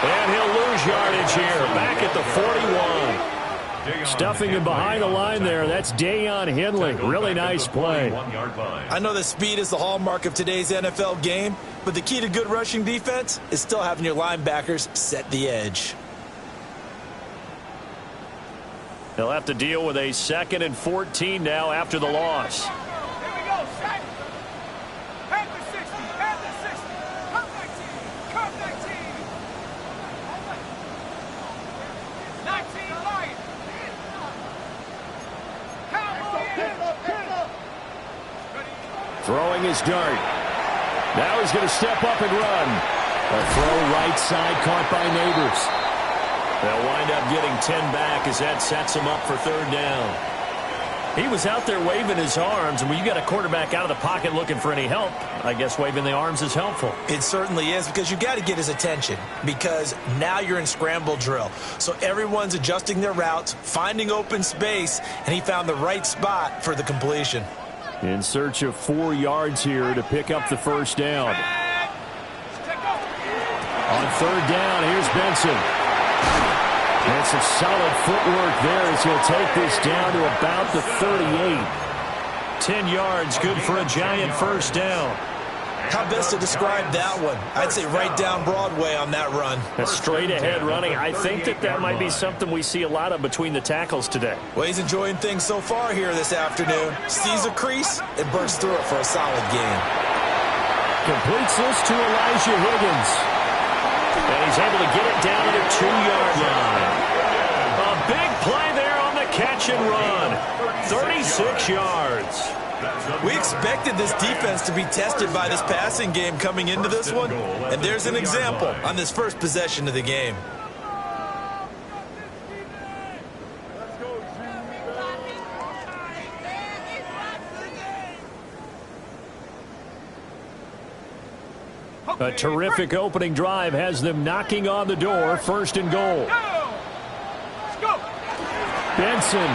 And he'll lose yardage here, back at the 41. Stuffing him behind the line there. That's Deion Henley. Really nice play. I know that speed is the hallmark of today's NFL game, but the key to good rushing defense is still having your linebackers set the edge. They'll have to deal with a 2nd and 14 now after the loss. Throwing his dart. Now he's going to step up and run. A throw right side caught by Neighbors. They'll wind up getting 10 back as that sets him up for 3rd down. He was out there waving his arms, and when you got a quarterback out of the pocket looking for any help, I guess waving the arms is helpful. It certainly is, because you got to get his attention, because now you're in scramble drill. So everyone's adjusting their routes, finding open space, and he found the right spot for the completion. In search of 4 yards here to pick up the 1st down. On 3rd down, here's Benson. And some solid footwork there as he'll take this down to about the 38. 10 yards, good for a giant 1st down. How best to describe that one? I'd say right down Broadway on that run. A straight ahead running. I think that might be something we see a lot of between the tackles today. Well, he's enjoying things so far here this afternoon. Sees a crease and bursts through it for a solid gain. Completes this to Elijah Higgins. And he's able to get it down to the 2-yard line. A big play there on the catch and run. 36 yards. We expected this defense to be tested by this passing game coming into this one, and there's an example on this first possession of the game. A terrific opening drive has them knocking on the door. 1st and goal. Benson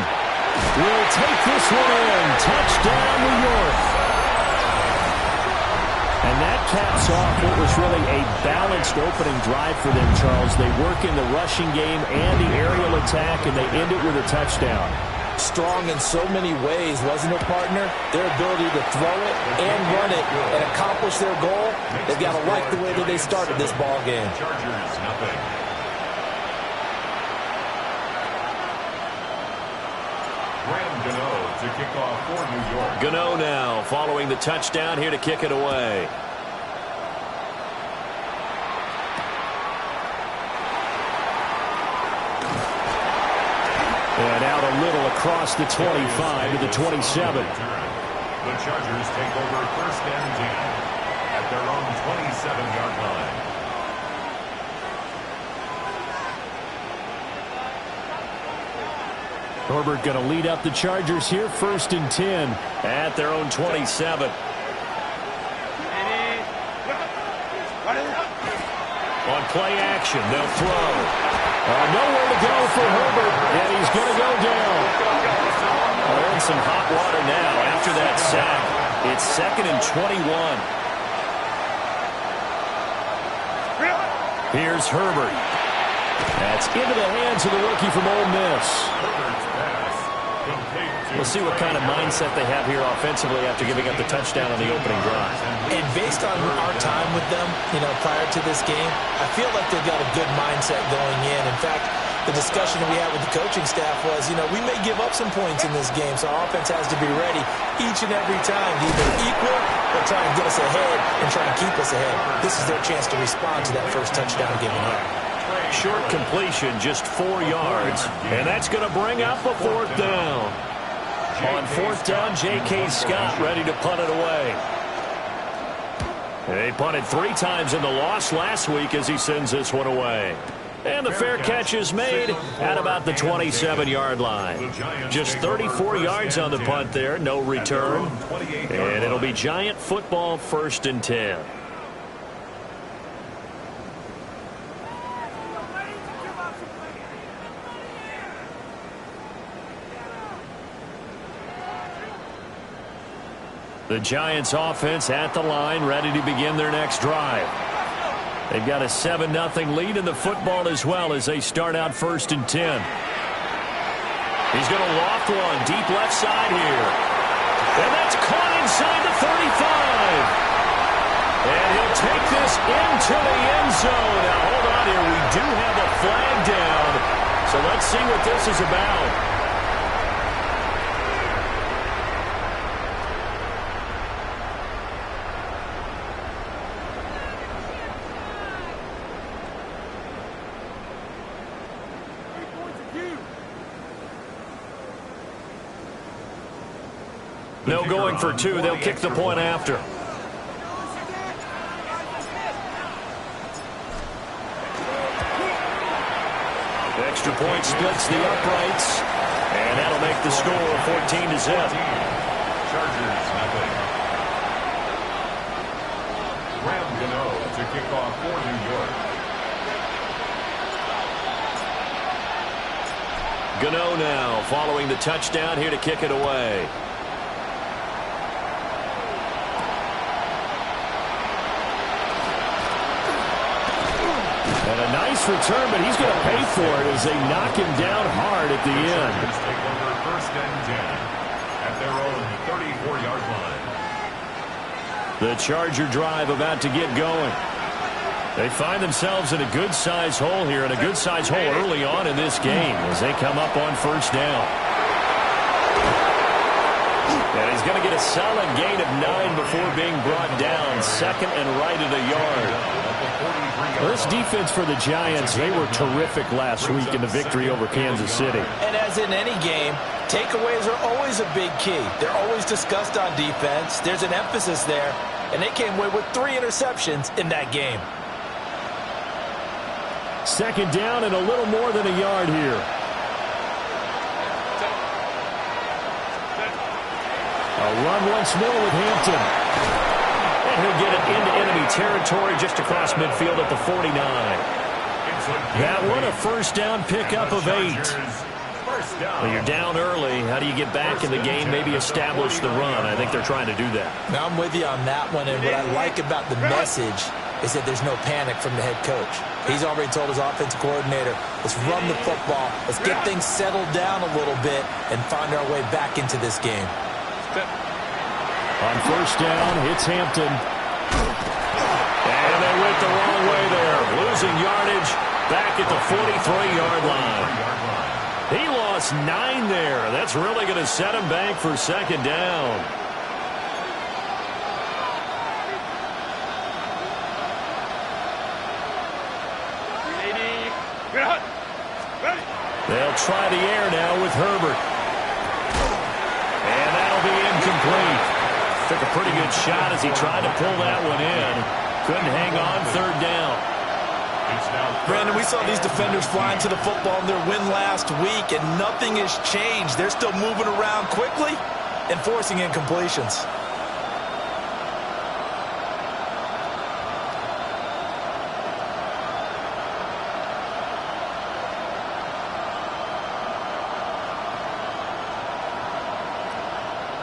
will take this one in. Touchdown, New York. And that caps off what was really a balanced opening drive for them, Charles. They work in the rushing game and the aerial attack, and they end it with a touchdown. Strong in so many ways, wasn't it, partner? Their ability to throw it and run it and accomplish their goal, they've got to like the way that they started this ball game. To kick off for New York. Gano now following the touchdown here to kick it away. And out a little across the 25 to the 27. The Chargers take over 1st and 10 at their own 27-yard line. Herbert going to lead up the Chargers here, 1st and 10 at their own 27. On play action, they'll throw. Nowhere to go for Herbert, and he's going to go down. We're in some hot water now after that sack. It's 2nd and 21. Here's Herbert. That's into the hands of the rookie from Ole Miss. We'll see what kind of mindset they have here offensively after giving up the touchdown on the opening drive. And based on our time with them, prior to this game, I feel like they've got a good mindset going in. In fact, the discussion that we had with the coaching staff was, we may give up some points in this game, so our offense has to be ready each and every time to either equal or try and get us ahead and try and keep us ahead. This is their chance to respond to that first touchdown given up. Short completion, just 4 yards, and that's going to bring up a 4th down. On 4th down, J.K. Scott ready to punt it away. They punted 3 times in the loss last week as he sends this one away. And the fair catch is made at about the 27-yard line. Just 34 yards on the punt there, no return. And it'll be Giant football, 1st and 10. The Giants offense at the line, ready to begin their next drive. They've got a 7-0 lead in the football as well as they start out 1st and 10. He's going to loft one deep left side here. And that's caught inside the 35. And he'll take this into the end zone. Now, hold on here. We do have a flag down. So let's see what this is about. No going for 2. They'll kick the point after. The extra point splits the uprights, and that'll make the score 14-0. Chargers nothing. Graham Gano to kick off for New York. Gano now following the touchdown here to kick it away. And a nice return, but he's going to pay for it as they knock him down hard at the end. Take over 1st and 10 at their own 34-yard line. The Charger drive about to get going. They find themselves in a good-sized hole here, and a good-sized hole early on in this game as they come up on 1st down. And he's going to get a solid gain of 9 before being brought down. 2nd and right at a yard. Well, this defense for the Giants, they were terrific last week in the victory over Kansas City. And as in any game, takeaways are always a big key. They're always discussed on defense. There's an emphasis there, and they came away with 3 interceptions in that game. 2nd down and a little more than a yard here. A run once more with Hampton. And he'll get it into enemy territory just across midfield at the 49. That one a 1st down pickup of 8. Well, you're down early. How do you get back in the game, maybe establish the run? I think they're trying to do that. Now, I'm with you on that one, and what I like about the message is that there's no panic from the head coach. He's already told his offensive coordinator, let's run the football, let's get things settled down a little bit and find our way back into this game. On 1st down, it's Hampton. And they went the wrong way there. Losing yardage back at the 43-yard line. He lost 9 there. That's really going to set him back for 2nd down. They'll try the air now with Herbert. And that'll be incomplete. Took a pretty good shot as he tried to pull that one in. Couldn't hang on 3rd down. Brandon, we saw these defenders flying to the football in their win last week, and nothing has changed. They're still moving around quickly and forcing incompletions.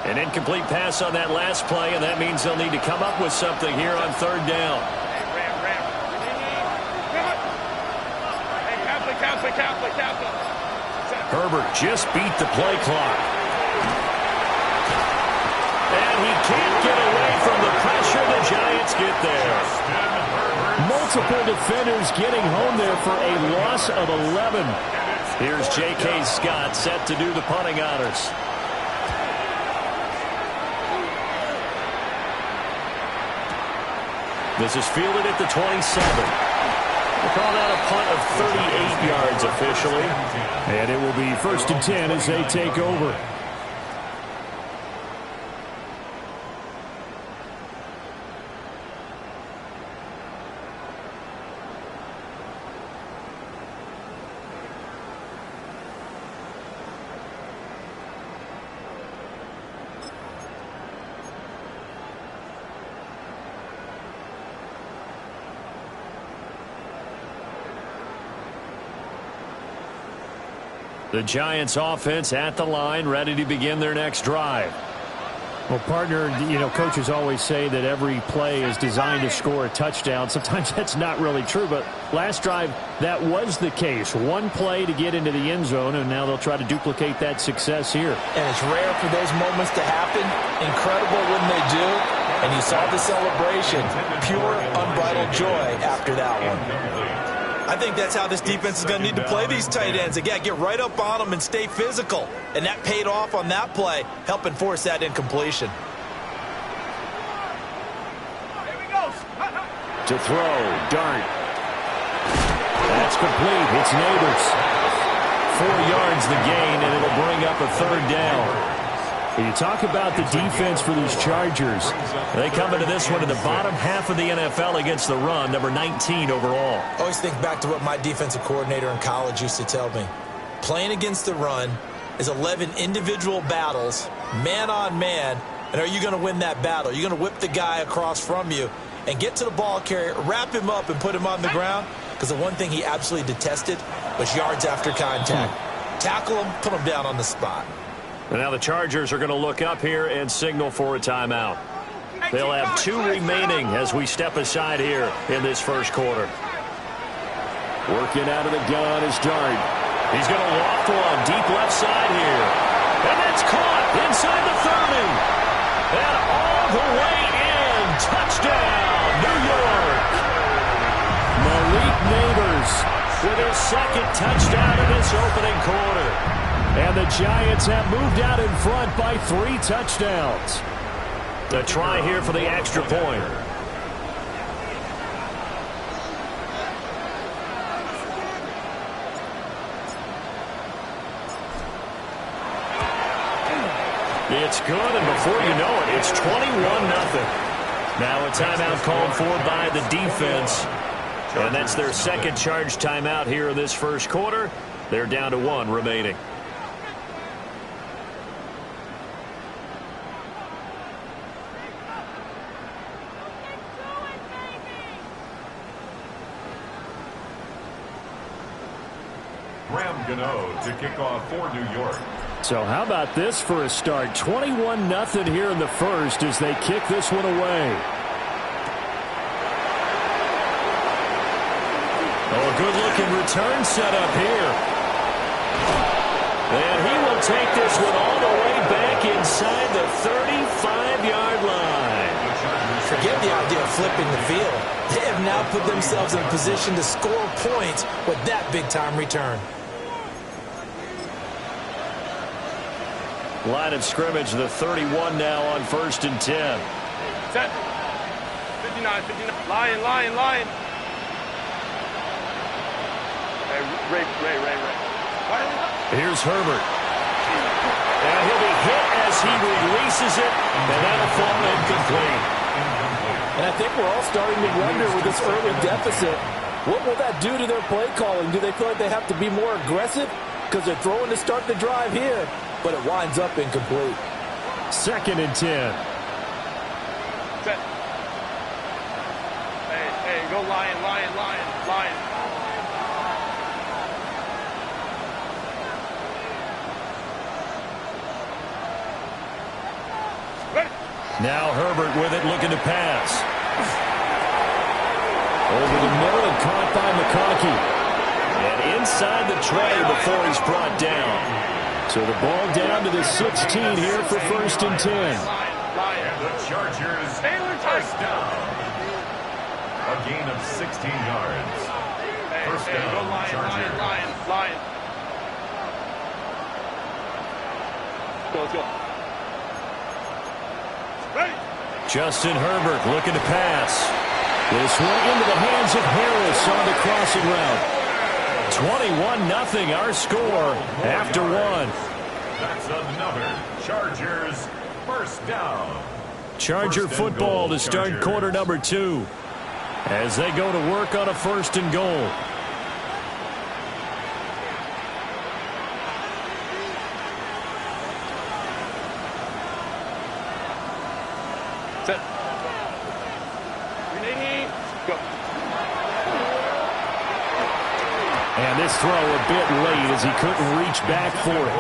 An incomplete pass on that last play, and that means they'll need to come up with something here on 3rd down. Herbert just beat the play clock. And he can't get away from the pressure. The Giants get there. Multiple defenders getting home there for a loss of 11. Here's J.K. Scott set to do the punting honors. This is fielded at the 27. We'll call that a punt of 38 yards officially. And it will be 1st and 10 as they take over. The Giants offense at the line, ready to begin their next drive. Well, partner, coaches always say that every play is designed to score a touchdown. Sometimes that's not really true, but last drive, that was the case. One play to get into the end zone, and now they'll try to duplicate that success here. And it's rare for those moments to happen. Incredible when they do. And you saw the celebration. Pure, unbridled joy after that one. I think that's how this defense is going to need to play these tight ends. Again, get right up on them and stay physical. And that paid off on that play, helping force that incompletion. To throw, Dart. That's complete. It's Neighbors. 4 yards the gain, and it'll bring up a third down. When you talk about the defense for these Chargers, they come into this one in the bottom half of the NFL against the run, number 19 overall. I always think back to what my defensive coordinator in college used to tell me. Playing against the run is 11 individual battles, man on man, and are you going to win that battle? You're going to whip the guy across from you and get to the ball carrier, wrap him up, and put him on the ground, because the one thing he absolutely detested was yards after contact. Tackle him, put him down on the spot. And now the Chargers are going to look up here and signal for a timeout. They'll have 2 remaining as we step aside here in this first quarter. Working out of the gun is Dart. He's going to loft one deep left side here. And that's caught inside the 30. And all the way in. Touchdown, New York. Malik Neighbors with his second touchdown in this opening quarter. And the Giants have moved out in front by 3 touchdowns. A try here for the extra point. It's good, and before you know it, it's 21-0. Now a timeout called for by the defense. And that's their second charge timeout here in this first quarter. They're down to 1 remaining. To kick off for New York. So how about this for a start? 21-0 here in the first as they kick this one away. Oh, a good-looking return set up here. And he will take this one all the way back inside the 35-yard line. Forget the idea of flipping the field. They have now put themselves in a position to score points with that big-time return. Line of scrimmage, the 31 now on 1st and 10. Set. 59. Lion. Hey, Ray. Here's Herbert. And he'll be hit as he releases it, and that'll fall incomplete. And I think we're all starting to wonder with this early deficit, what will that do to their play calling? Do they feel like they have to be more aggressive because they're throwing to start the drive here? But it winds up incomplete. 2nd and 10. Set. Hey, go Lion. Ready. Now Herbert with it, looking to pass. Over the middle and caught by McConkey. And inside the tray before he's brought down. So the ball down to the 16 here for 1st and 10. And the Chargers first down. A gain of 16 yards. First down, go Lion. Let's go. Ready. Justin Herbert looking to pass. This one into the hands of Harris on the crossing route. 21-0 our score after 1. That's another Chargers first down. Charger football to start Chargers. quarter number 2 as they go to work on a 1st and goal. Set. Ready. Go. And this throw a bit late as he couldn't reach back for it.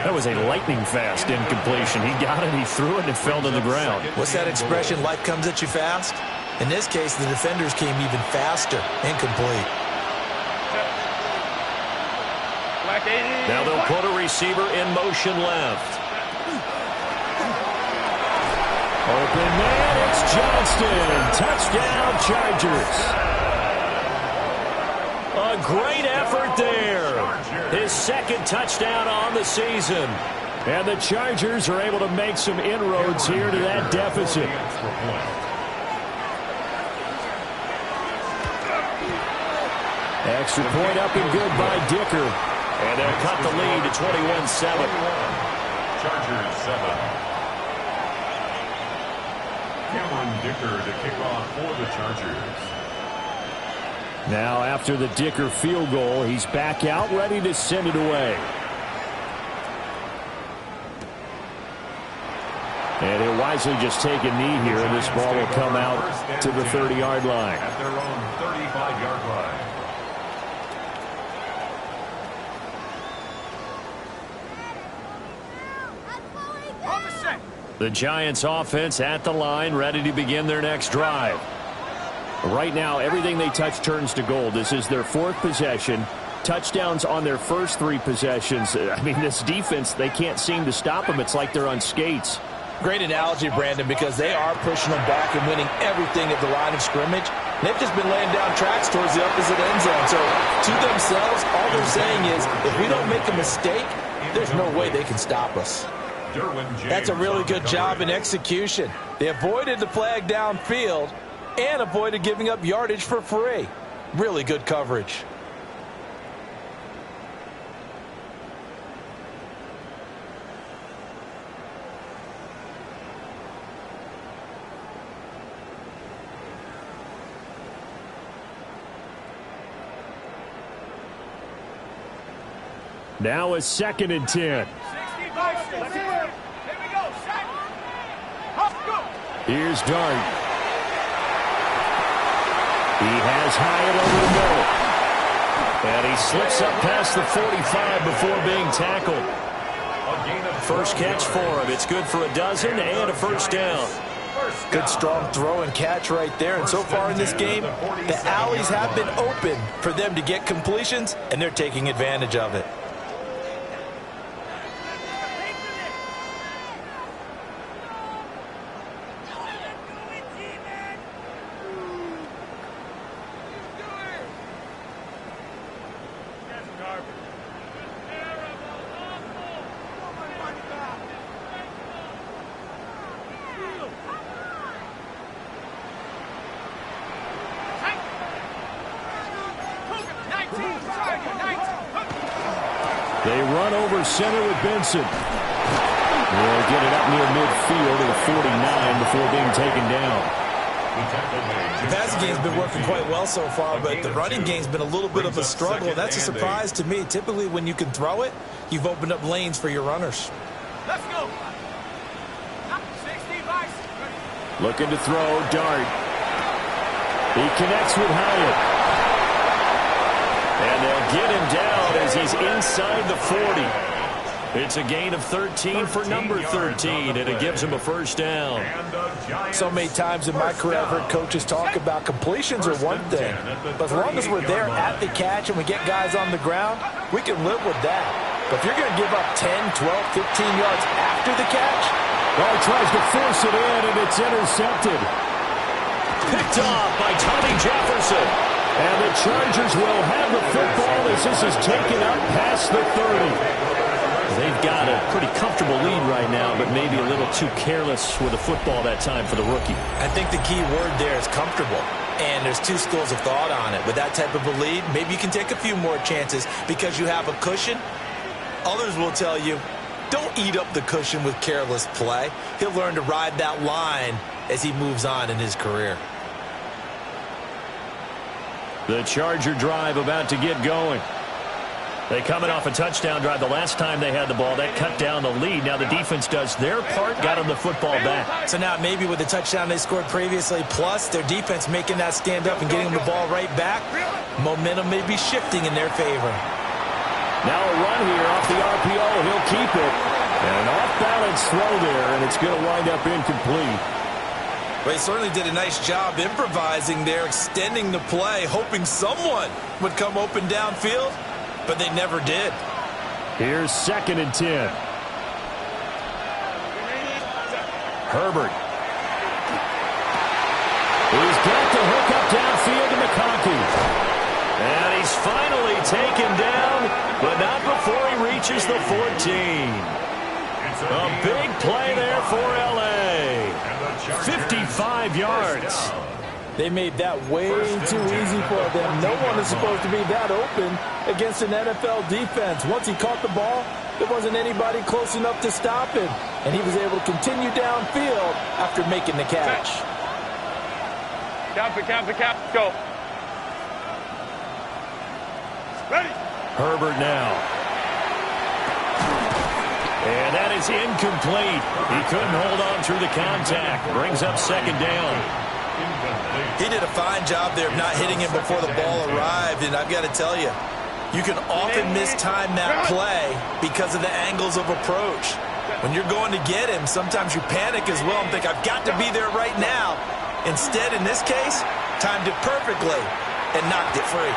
That was a lightning-fast incompletion. He got it, he threw it, and it fell to the ground. What's that expression, life comes at you fast? In this case, the defenders came even faster. Incomplete. Now they'll put a receiver in motion left. Open man, it's Johnston. Touchdown, Chargers. A great effort there. His second touchdown on the season. And the Chargers are able to make some inroads here to that deficit. Extra point up and good by Dicker. And they'll cut the lead to 21-7. Chargers 7. Cameron Dicker to kick off for the Chargers. Now after the Dicker field goal, he's back out ready to send it away. And he'll wisely just take a knee here, and this ball will come out to the 30-yard line. At their own 35-yard line. The Giants offense at the line, ready to begin their next drive. Right now, everything they touch turns to gold. This is their fourth possession. Touchdowns on their first three possessions. I mean, this defense, they can't seem to stop them. It's like they're on skates. Great analogy, Brandon, because they are pushing them back and winning everything at the line of scrimmage. They've just been laying down tracks towards the opposite end zone. So, to themselves, all they're saying is, if we don't make a mistake, there's no way they can stop us. That's a really good job in execution. They avoided the flag downfield and avoided giving up yardage for free. Really good coverage. Now a 2nd and 10. Here's Dart. He has Hyatt over the middle. And he slips up past the 45 before being tackled. First catch for him. It's good for a dozen and a first down. Good strong throw and catch right there. And so far in this game, the alleys have been open for them to get completions, and they're taking advantage of it. They run over center with Benson. They'll get it up near midfield to the 49 before being taken down. The passing game's been working quite well so far, but the running game's been a little bit of a struggle. That's a surprise to me. Typically, when you can throw it, you've opened up lanes for your runners. Let's go. Looking to throw, Dart. He connects with Hyatt. And they'll get him down as he's inside the 40. It's a gain of 13 for number 13, and it gives him a first down. So many times in my career, I've heard coaches talk about completions are one thing. But as long as we're there at the catch and we get guys on the ground, we can live with that. But if you're going to give up 10, 12, 15 yards after the catch, well, he tries to force it in, and it's intercepted. Picked off by Tommy Jefferson. And the Chargers will have the football as this is taken up past the 30. They've got a pretty comfortable lead right now, but maybe a little too careless with the football that time for the rookie. I think the key word there is comfortable. And there's two schools of thought on it. With that type of a lead, maybe you can take a few more chances because you have a cushion. Others will tell you, don't eat up the cushion with careless play. He'll learn to ride that line as he moves on in his career. The Charger drive about to get going. They coming off a touchdown drive the last time they had the ball. That cut down the lead. Now the defense does their part, got them the football back. So now maybe with the touchdown they scored previously, plus their defense making that stand up and getting the ball right back, momentum may be shifting in their favor. Now a run here off the RPO. He'll keep it. And an off-balance throw there, and it's going to wind up incomplete. Well, he certainly did a nice job improvising there, extending the play, hoping someone would come open downfield, but they never did. Here's 2nd and 10. Herbert. He's got to hook up downfield to McConkey. And he's finally taken down, but not before he reaches the 14. A big play there for L.A. 55 yards. They made that way too easy for them. No one is supposed to be that open against an NFL defense. Once he caught the ball, there wasn't anybody close enough to stop him. And he was able to continue downfield after making the catch. Count, go. Ready. Herbert now. And that is incomplete. He couldn't hold on through the contact. Brings up 2nd down. He did a fine job there of not hitting him before the ball arrived, and I've got to tell you, you can often mistime that play because of the angles of approach. When you're going to get him, sometimes you panic as well and think, I've got to be there right now. Instead, in this case, timed it perfectly and knocked it free.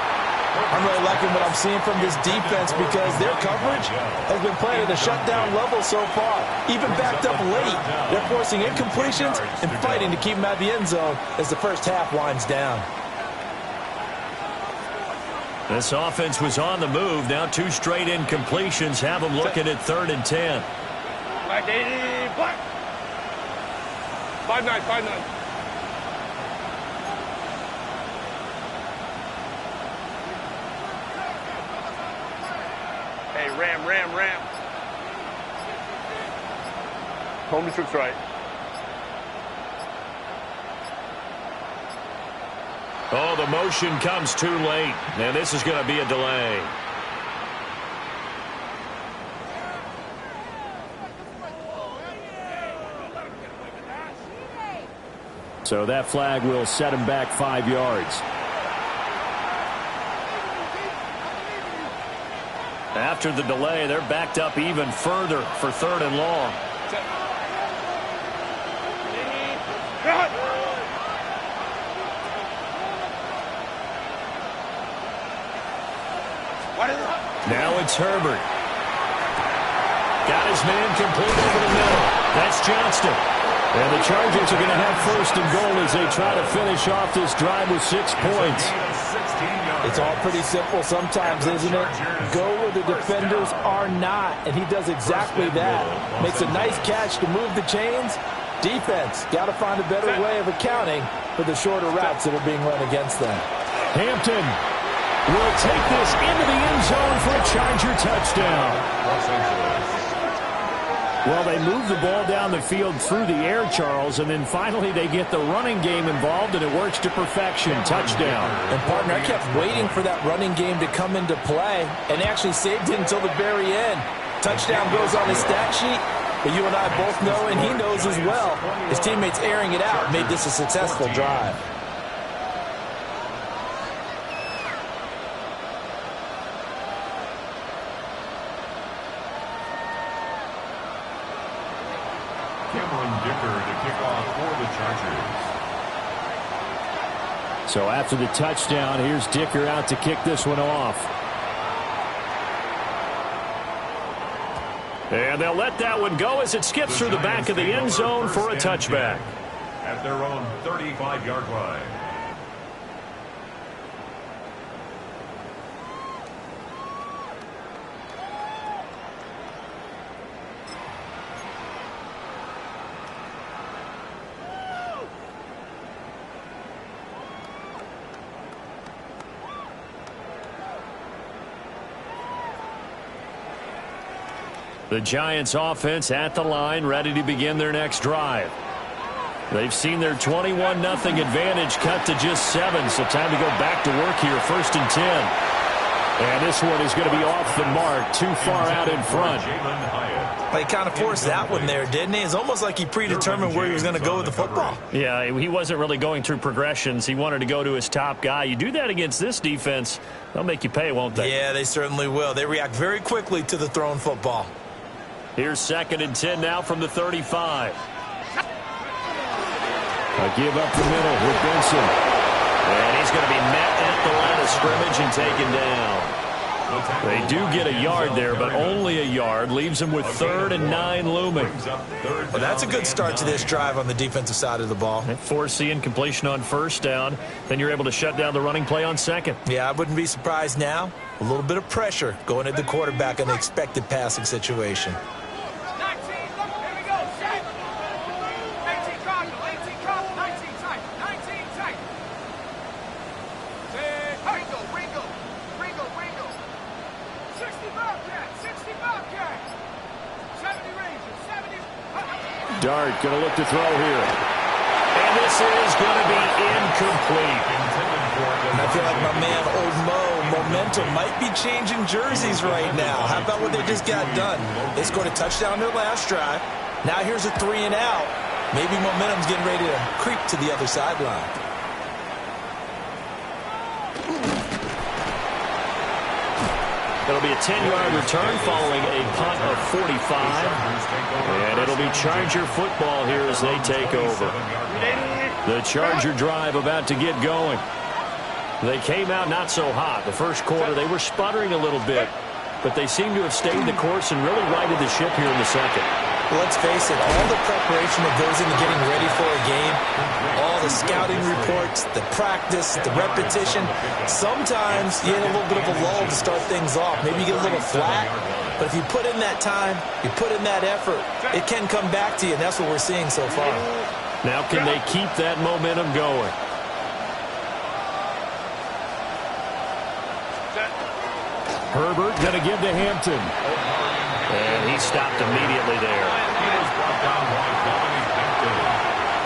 I'm really liking what I'm seeing from this defense because their coverage has been playing at a shutdown level so far. Even backed up late, they're forcing incompletions and fighting to keep them out of the end zone as the first half winds down. This offense was on the move. Now 2 straight incompletions have them looking at 3rd and 10. Black 80, black. 5-9. Hey, ram. Home district's right. Oh, the motion comes too late. And this is going to be a delay. So that flag will set him back 5 yards. After the delay, they're backed up even further for 3rd and long. Now it's Herbert. Got his man complete over the middle. That's Johnston. And the Chargers are going to have 1st and goal as they try to finish off this drive with 6 points. It's all pretty simple sometimes, isn't it? Go where the defenders are not, and he does exactly that. Makes a nice catch to move the chains. Defense, got to find a better way of accounting for the shorter routes that are being run against them. Hampton will take this into the end zone for a Charger touchdown. Well, they move the ball down the field through the air, Charles, and then finally they get the running game involved, and it works to perfection. Touchdown. And, partner, I kept waiting for that running game to come into play, and they actually saved it until the very end. Touchdown goes on his stat sheet, but you and I both know, and he knows as well, his teammates airing it out made this a successful drive. So after the touchdown, here's Dicker out to kick this one off. And they'll let that one go as it skips through the back of the end zone for a touchback. At their own 35-yard line. The Giants offense at the line, ready to begin their next drive. They've seen their 21-0 advantage cut to just 7, so time to go back to work here, 1st and 10. And this one is going to be off the mark, too far out in front. He kind of forced that one there, didn't he? It's almost like he predetermined where he was going to go with the football. Yeah, he wasn't really going through progressions. He wanted to go to his top guy. You do that against this defense, they'll make you pay, won't they? Yeah, they certainly will. They react very quickly to the thrown football. Here's 2nd and 10 now from the 35. A give up the middle with Benson. And he's going to be met at the line of scrimmage and taken down. They do get a yard there, but only a yard. Leaves him with 3rd and 9 looming. Well, that's a good start to this drive on the defensive side of the ball. Forcing completion on 1st down. Then you're able to shut down the running play on 2nd. Yeah, I wouldn't be surprised now. A little bit of pressure going at the quarterback in the expected passing situation. Dart going to look to throw here. And this is going to be incomplete. I feel like my man, Old Mo, momentum might be changing jerseys right now. How about what they just got done? They scored a touchdown their last drive. Now here's a 3 and out. Maybe momentum's getting ready to creep to the other sideline. It'll be a 10-yard return following a punt of 45. And it'll be Charger football here as they take over. The Charger drive about to get going. They came out not so hot. The first quarter, they were sputtering a little bit, but they seem to have stayed the course and really righted the ship here in the second. Well, let's face it, all the preparation that goes into getting ready for a game, all the scouting reports, the practice, the repetition, sometimes you get a little bit of a lull to start things off. Maybe you get a little flat, but if you put in that time, you put in that effort, it can come back to you, and that's what we're seeing so far. Now can they keep that momentum going? Herbert going to give to Hampton. And he stopped immediately there.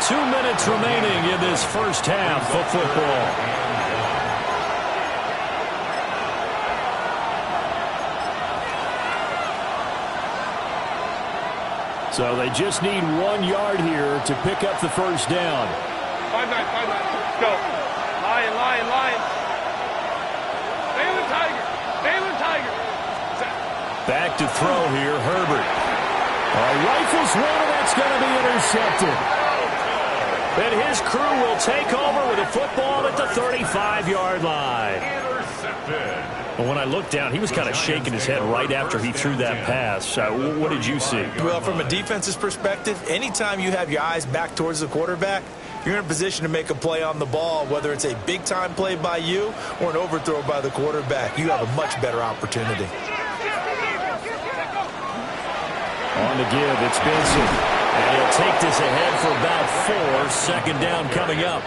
2 minutes remaining in this first half of football. So they just need 1 yard here to pick up the first down. 5-9, 5-9. Let's go. Lion. Baylor Tiger. Back to throw here, Herbert. Rifles one, and that's going to be intercepted. And his crew will take over with a football at the 35-yard line. Well, when I looked down, he was kind of shaking his head right after he threw that pass. What did you see? Well, from a defense's perspective, anytime you have your eyes back towards the quarterback, you're in a position to make a play on the ball, whether it's a big-time play by you or an overthrow by the quarterback. You have a much better opportunity. On the give, it's Benson. And he'll take this ahead for about 4. Second down coming up.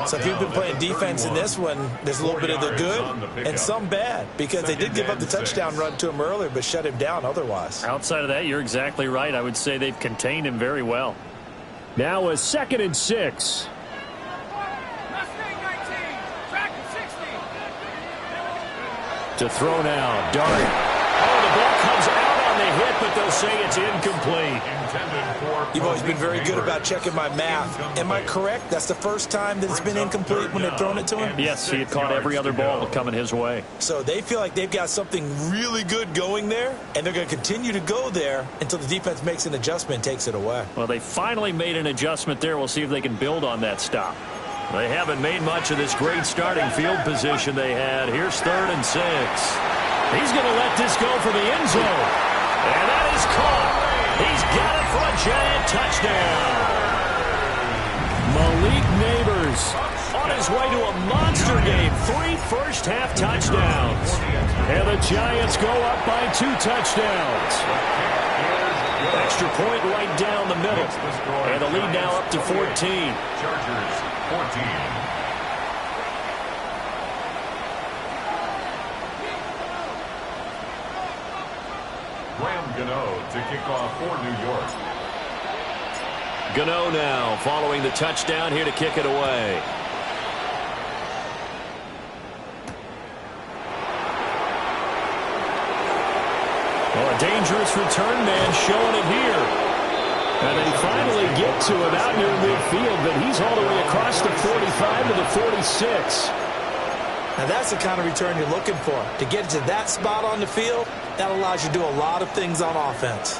So if you've been playing defense in this one, there's a little bit of the good and some bad, because they did give up the touchdown run to him earlier but shut him down otherwise. Outside of that, you're exactly right. I would say they've contained him very well. Now a 2nd and 6. To throw now, Dart. Oh, the ball comes out on the hit, but they'll say it's incomplete. You've always been very good about checking my math. Am I correct? That's the first time that it's been incomplete when they've thrown it to him? Yes, he had caught every other ball coming his way. So they feel like they've got something really good going there, and they're going to continue to go there until the defense makes an adjustment and takes it away. Well, they finally made an adjustment there. We'll see if they can build on that stop. They haven't made much of this great starting field position they had. Here's 3rd and 6. He's going to let this go for the end zone. And that is caught. He's got it for a giant touchdown. Malik Neighbors on his way to a monster game. 3 first-half touchdowns. And the Giants go up by 2 touchdowns. Extra point right down the middle. And the lead now up to 14. Chargers 14. Graham Gano to kick off for New York. Gano now following the touchdown here to kick it away. A dangerous return man showing it here. And they finally get to him out near midfield, but he's all the way across the 45 to the 46. Now that's the kind of return you're looking for. To get to that spot on the field, that allows you to do a lot of things on offense.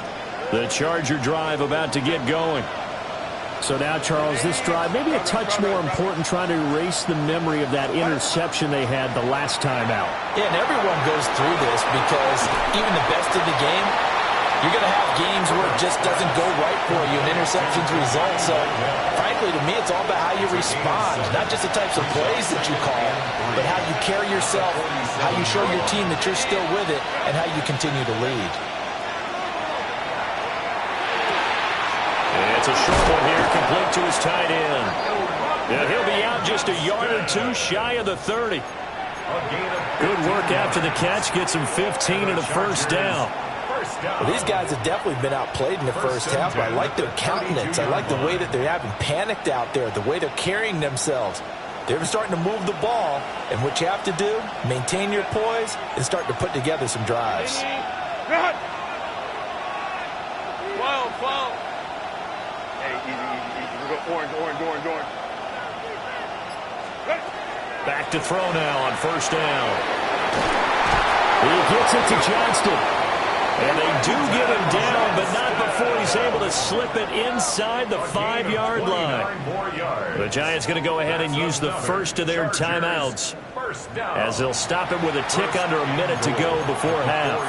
The Charger drive about to get going. So now, Charles, this drive maybe a touch more important, trying to erase the memory of that interception they had the last time out. Yeah, and everyone goes through this because even the best of the game, you're going to have games where it just doesn't go right for you and interceptions result. So, frankly, to me, it's all about how you respond, not just the types of plays that you call, but how you carry yourself, how you show your team that you're still with it, and how you continue to lead. It's a short one here, complete to his tight end. Yeah, he'll be out just a yard or two shy of the 30. Good work after the catch, gets him 15 and a first down. Well, these guys have definitely been outplayed in the first half, but I like their countenance. I like the way that they're having panicked out there, the way they're carrying themselves. They're starting to move the ball, and what you have to do, maintain your poise and start to put together some drives. 12. Hey, easy. We go orange. Back to throw now on first down. He gets it to Johnston. And they do get him down, but not before he's able to slip it inside the 5-yard line. The Giants going to go ahead and use the first of their timeouts as they'll stop it with a tick under a minute to go before half.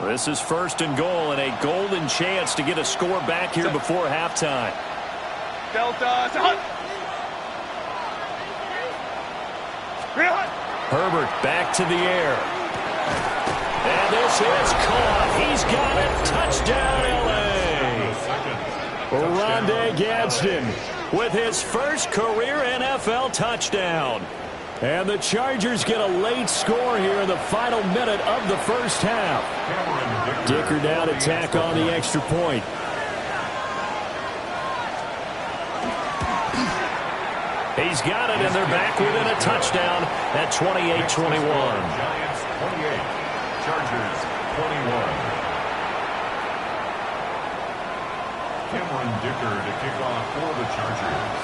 This is first and goal and a golden chance to get a score back here before halftime. Delta. Herbert back to the air. And this is caught. He's got it. Touchdown, L.A. Rondé Gadsden with his first career NFL touchdown. And the Chargers get a late score here in the final minute of the first half. Dicker down to tack on the extra point. He's got it, and they're back within a touchdown at 28-21. Giants 28, Chargers 21. Cameron Dicker to kick off for the Chargers.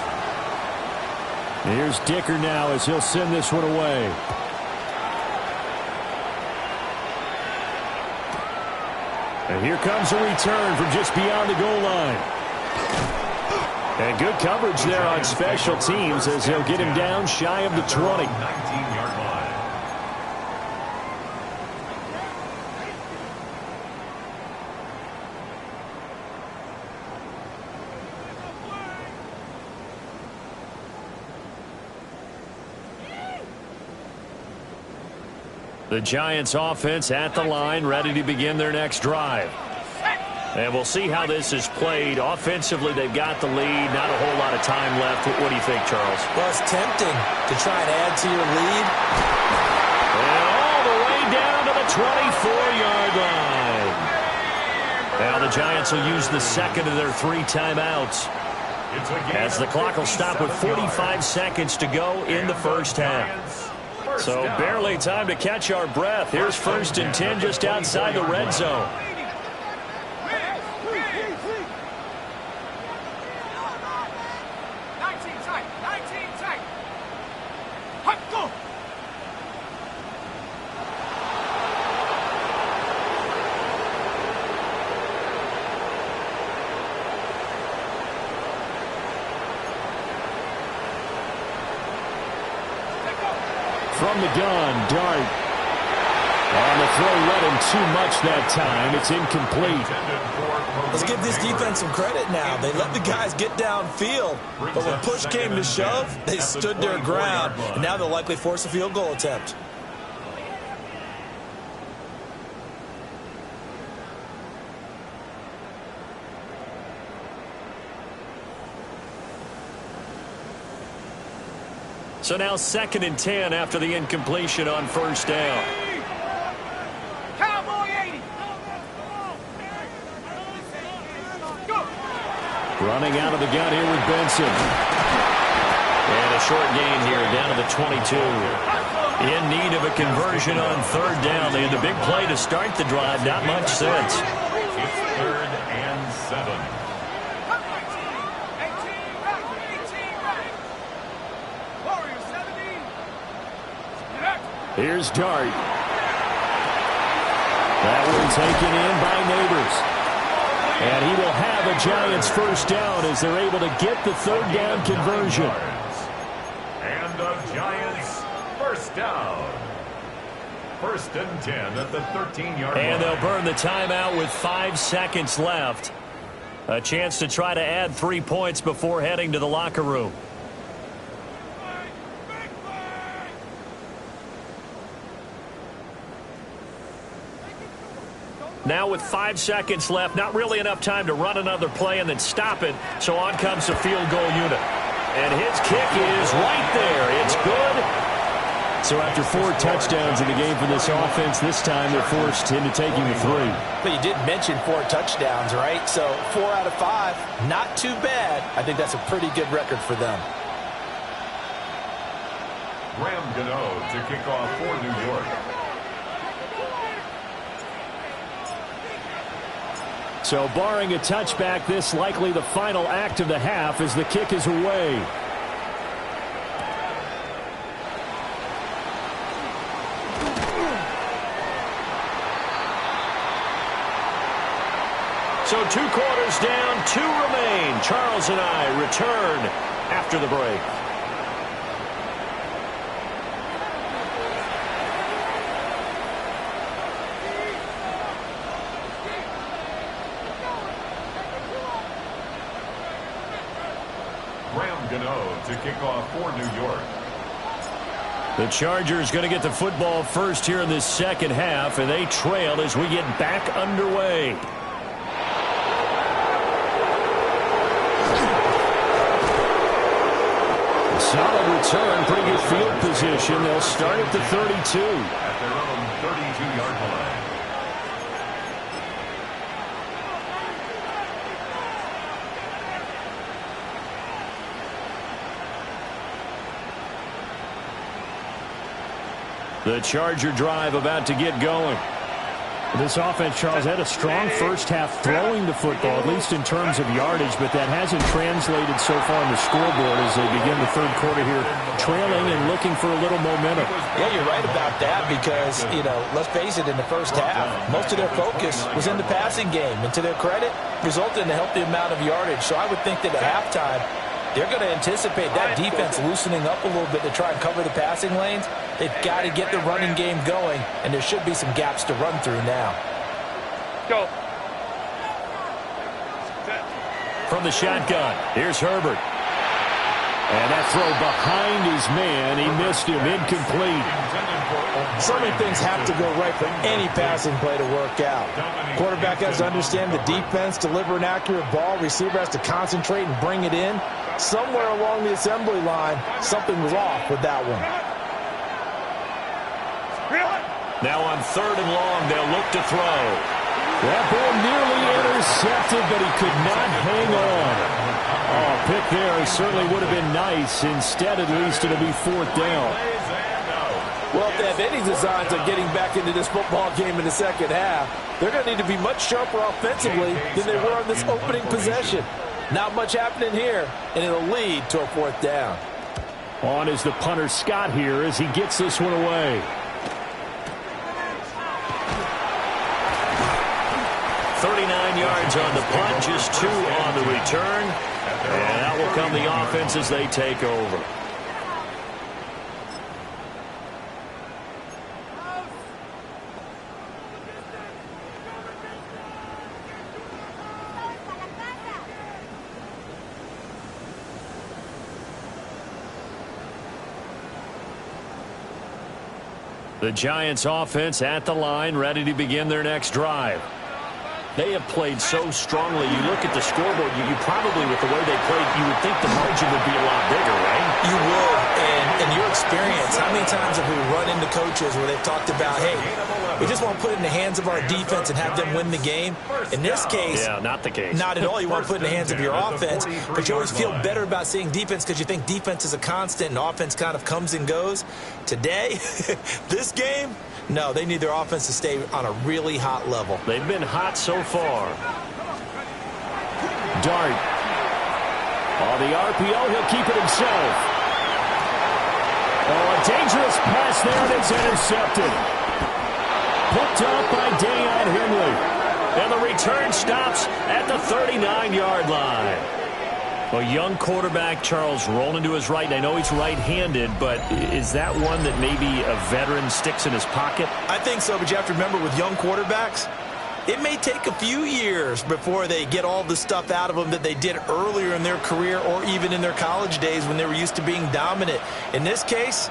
Here's Dicker now as he'll send this one away. And here comes a return from just beyond the goal line. And good coverage there on special teams as they'll get him down shy of the 20. 19-yard line. The Giants offense at the line, ready to begin their next drive. And we'll see how this is played. Offensively, they've got the lead. Not a whole lot of time left. What do you think, Charles? Well, it's tempting to try and add to your lead. And all the way down to the 24-yard line. Now the Giants will use the second of their 3 timeouts, as the clock will stop with 45 seconds to go in the first half. So barely time to catch our breath. Here's first and 10 just outside the red zone. From the gun, Dart. On the throw, led him too much that time. It's incomplete. Let's give this defense some credit now. They let the guys get downfield, but when push came to shove, they stood their ground, and now they'll likely force a field goal attempt. So now 2nd and 10 after the incompletion on first down. Cowboy 80. Running out of the gun here with Benson. And a short gain here down to the 22. In need of a conversion on 3rd down. They had the big play to start the drive. Not much sense. It's 3rd and 7. Here's Dart. That one taken in by Neighbors. And he will have a Giants first down as they're able to get the 3rd down conversion. And the Giants first down. 1st and 10 at the 13-yard line. And they'll burn the timeout with 5 seconds left. A chance to try to add 3 points before heading to the locker room. Now with 5 seconds left, not really enough time to run another play and then stop it. So on comes the field goal unit. And his kick is right there. It's good. So after 4 touchdowns in the game for this offense, this time they're forced into taking the 3. But you did mention 4 touchdowns, right? So 4 out of 5, not too bad. I think that's a pretty good record for them. Graham Gano to kick off for New York. So barring a touchback, this likely the final act of the half as the kick is away. So 2 quarters down, 2 remain. Charles and I return after the break. To kick off for New York. The Chargers going to get the football first here in this second half, and they trail as we get back underway. Solid return, pretty good field position. They'll start at the 32. At their own 32-yard line. The Charger drive about to get going. This offense, Charles, had a strong first half throwing the football, at least in terms of yardage, but that hasn't translated so far on the scoreboard as they begin the 3rd quarter here, trailing and looking for a little momentum. Yeah, you're right about that because, let's face it, in the first half, most of their focus was in the passing game. And to their credit, resulted in a healthy amount of yardage. So I would think that at halftime, they're going to anticipate that defense loosening up a little bit to try and cover the passing lanes. They've got to get the running game going, and there should be some gaps to run through now. Go. From the shotgun, here's Herbert. And that throw behind his man, he missed him, incomplete. So many things have to go right for any passing play to work out. Quarterback has to understand the defense, deliver an accurate ball. Receiver has to concentrate and bring it in. Somewhere along the assembly line, something was off with that one. Now on 3rd and long, they'll look to throw. That ball nearly intercepted, but he could not hang on. Oh, pick there certainly would have been nice. Instead, at least, it'll be 4th down. Well, if they have any designs on getting back into this football game in the second half, they're going to need to be much sharper offensively than they were on this opening possession. Not much happening here, and it'll lead to a 4th down. On is the punter Scott here as he gets this one away. 39 yards on the punt, just 2 on the return. And that will come the offense as they take over. The Giants offense at the line, ready to begin their next drive. They have played so strongly. You look at the scoreboard, you probably, with the way they played, you would think the margin would be a lot bigger, right? You would, and you're experience, how many times have we run into coaches where they've talked about, hey, we just want to put it in the hands of our defense and have them win the game? In this case, not the case. Not at all. You want to put it in the hands of your offense, but you always feel better about seeing defense because you think defense is a constant and offense kind of comes and goes. Today, this game, no, they need their offense to stay on a really hot level. They've been hot so far. Dart. On the RPO, he'll keep it himself. Oh, a dangerous pass there, and it's intercepted. Picked up by Deion Henley. And the return stops at the 39-yard line. A young quarterback, Charles, rolling to his right. And I know he's right-handed, but is that one that maybe a veteran sticks in his pocket? I think so, but you have to remember with young quarterbacks, it may take a few years before they get all the stuff out of them that they did earlier in their career or even in their college days when they were used to being dominant. In this case,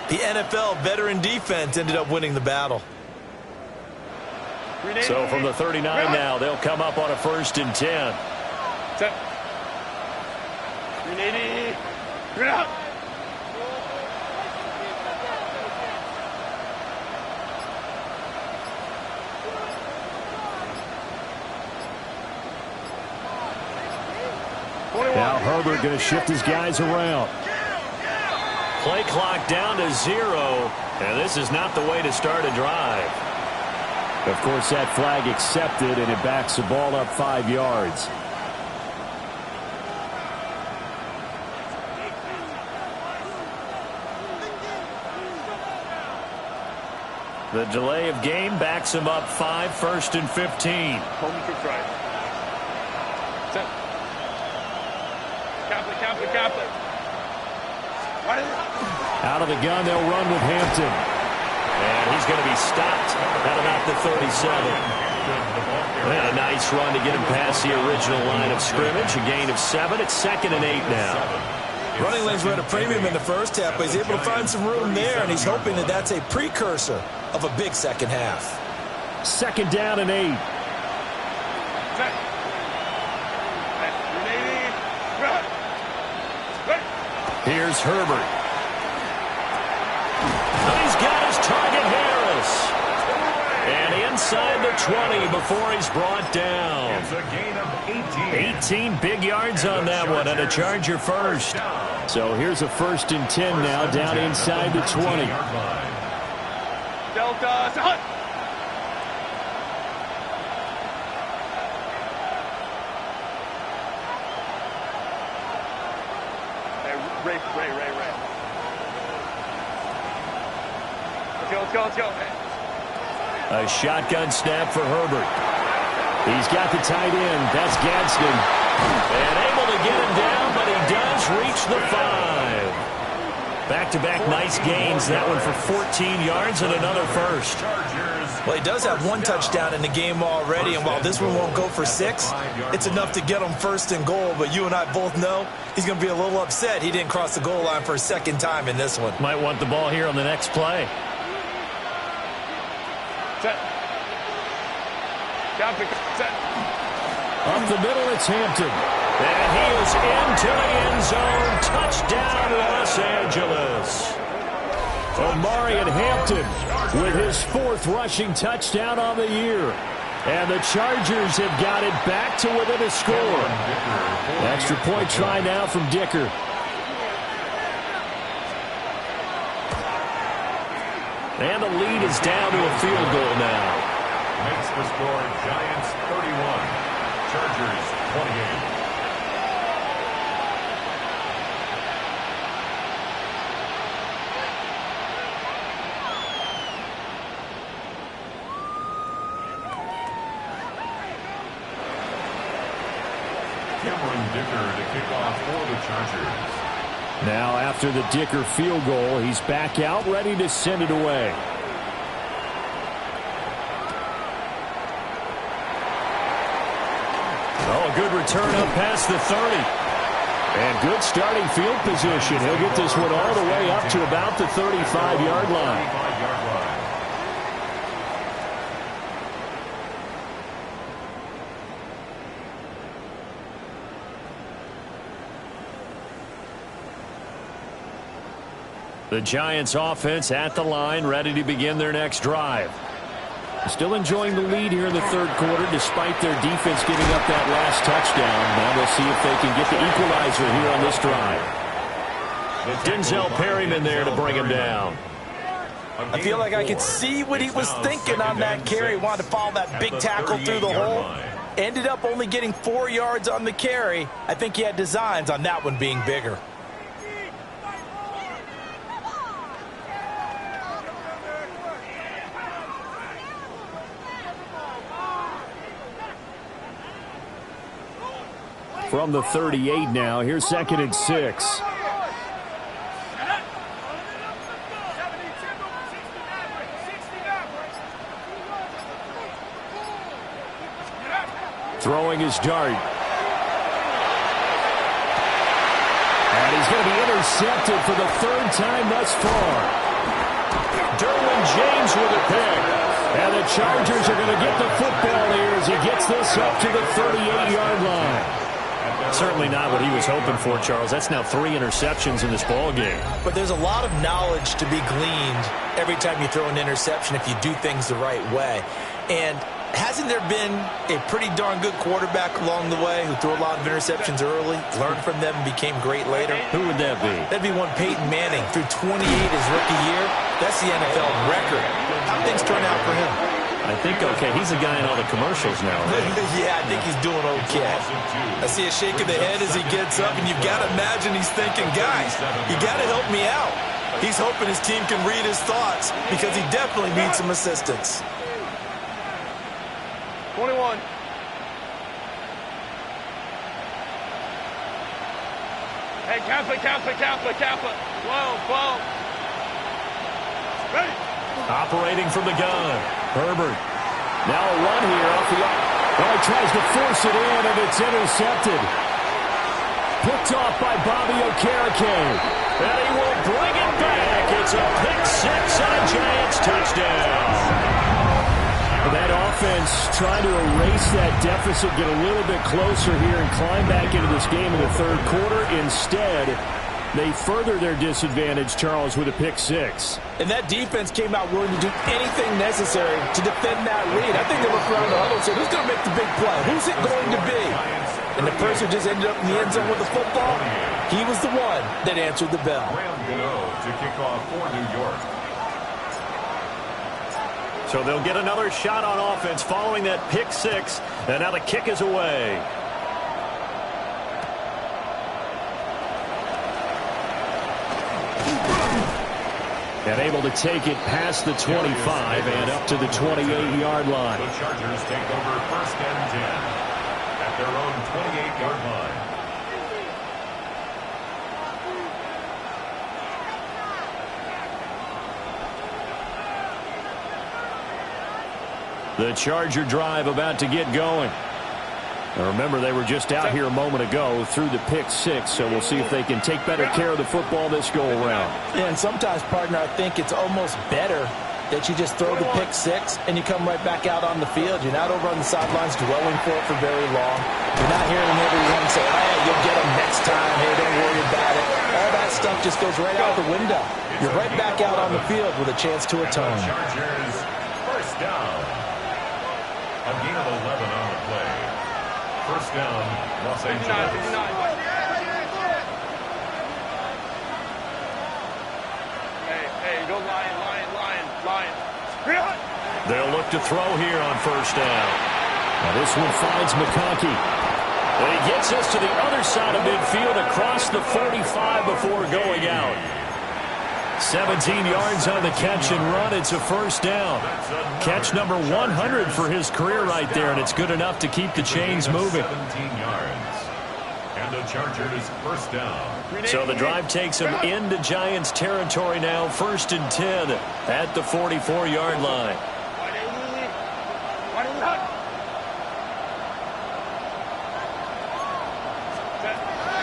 the NFL veteran defense ended up winning the battle. So from the 39 now, they'll come up on a 1st and 10. Set. 380. Bring it out. Now Herbert going to shift his guys around. Play clock down to 0, and this is not the way to start a drive. Of course, that flag accepted, and it backs the ball up 5 yards. The delay of game backs him up 5, 1st and 15. Home troops right. Set. Captain. Out of the gun, they'll run with Hampton. And he's going to be stopped at about the 37. And a nice run to get him past the original line of scrimmage. A gain of 7. It's 2nd and 8 now. Running lanes were at a premium in the first half, but he's able to find some room there, and he's hoping that that's a precursor of a big second half. 2nd down and 8. Here's Herbert. And he's got his target, Harris. And inside the 20 before he's brought down. It's a gain of 18. 18 big yards on that one, and a Charger first. So here's a 1st and 10 now, down inside the 20. Delta. Hut. Ray. Let's go. A shotgun snap for Herbert. He's got the tight end. That's Gadsden. And able to get him down, but he does reach the 5. Back-to-back nice gains. That one for 14 yards and another first. Well, he does have 1 touchdown in the game already, and while this one won't go for 6, it's enough to get him 1st and goal. But you and I both know he's going to be a little upset he didn't cross the goal line for a 2nd time in this one. Might want the ball here on the next play. Set. Set. Up the middle, it's Hampton. And he is into the end zone. Touchdown, Los Angeles. Omarion Hampton with his 4th rushing touchdown on the year. And the Chargers have got it back to within a score. Extra point try now from Dicker. And the lead is down to a field goal now. Makes the score Giants 31, Chargers 28. Dicker to kick off for the Chargers. Now after the Dicker field goal, he's back out ready to send it away. Oh, a good return up past the 30. And good starting field position. He'll get this one all the way up to about the 35-yard line. The Giants offense at the line, ready to begin their next drive. Still enjoying the lead here in the third quarter, despite their defense giving up that last touchdown. Now we'll see if they can get the equalizer here on this drive. Denzel Perryman there to bring him down. I feel like I could see what he was thinking on that carry. Wanted to follow that big tackle through the hole. Ended up only getting 4 yards on the carry. I think he had designs on that one being bigger. From the 38 now, here's 2nd and 6. Throwing his dart. And he's going to be intercepted for the 3rd time thus far. Derwin James with a pick. And the Chargers are going to get the football here as he gets this up to the 38-yard line. Certainly not what he was hoping for, Charles. That's now 3 interceptions in this ball game. But there's a lot of knowledge to be gleaned every time you throw an interception if you do things the right way. And hasn't there been a pretty darn good quarterback along the way who threw a lot of interceptions early, learned from them, and became great later? Who would that be? That'd be one Peyton Manning. Threw 28 his rookie year. That's the NFL record. How things turn out for him? I think okay. He's a guy in all the commercials now. Yeah, I think he's doing okay. I see a shake of the head as he gets up, and you've got to imagine he's thinking, guys, you got to help me out. He's hoping his team can read his thoughts because he definitely needs some assistance. 21. Hey, Kappa. 12. Ready. Operating from the gun. Herbert. Now a run here off the... Well, he tries to force it in, and it's intercepted. Picked off by Bobby Okereke. And he will bring it back. It's a pick 6 and a Giants touchdown. That offense trying to erase that deficit, get a little bit closer here and climb back into this game in the third quarter. Instead, they further their disadvantage, Charles, with a pick 6. And that defense came out willing to do anything necessary to defend that lead. I think they looked around the huddle and said, who's going to make the big play? Who's it going to be? And the person who just ended up in the end zone with the football, he was the one that answered the bell. To kick off for New York. So they'll get another shot on offense following that pick 6. And now the kick is away. And able to take it past the 25 and up to the 28-yard line. The Chargers take over 1st and 10 at their own 28-yard line. The Charger drive about to get going. Now remember, they were just out here a moment ago through the pick 6, so we'll see if they can take better care of the football this go-around. Yeah, and sometimes, partner, I think it's almost better that you just throw the pick 6 and you come right back out on the field. You're not over on the sidelines dwelling for it for very long. You're not hearing everyone say, oh, you'll get them next time. Hey, don't worry about it. All that stuff just goes right out the window. You're right back out on the field with a chance to atone. Chargers, 1st down. A gain of 11 on the play. 1st down, Los Angeles. 59. Hey, go Lion. They'll look to throw here on 1st down. Now this one finds McConkey. And he gets us to the other side of midfield across the 45 before going out. 17 yards on the catch and run. It's a 1st down. Catch number 100 for his career right there, and it's good enough to keep the chains moving. 17 yards. And the Chargers 1st down. So the drive takes them into Giants territory now. 1st and 10 at the 44-yard line.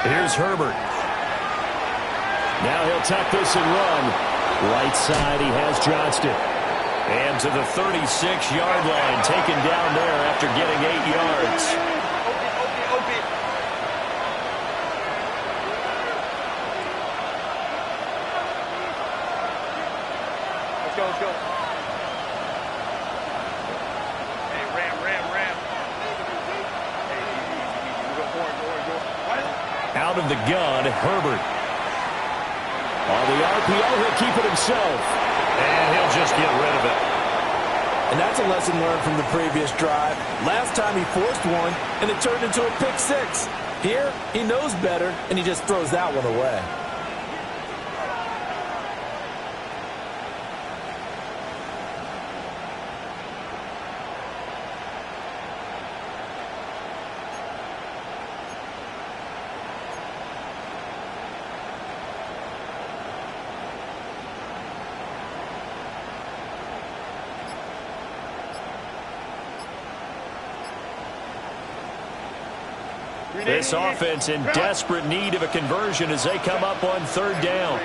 Here's Herbert. Now he'll tuck this and run. Right side, he has Johnston. And to the 36-yard line, taken down there after getting 8 yards. let's go. Hey, ram. Hey, go forward. Out of the gun, Herbert. On the RPO, he'll keep it himself. And he'll just get rid of it. And that's a lesson learned from the previous drive. Last time he forced one, and it turned into a pick six. Here, he knows better, and he just throws that one away. This offense in desperate need of a conversion as they come up on third down.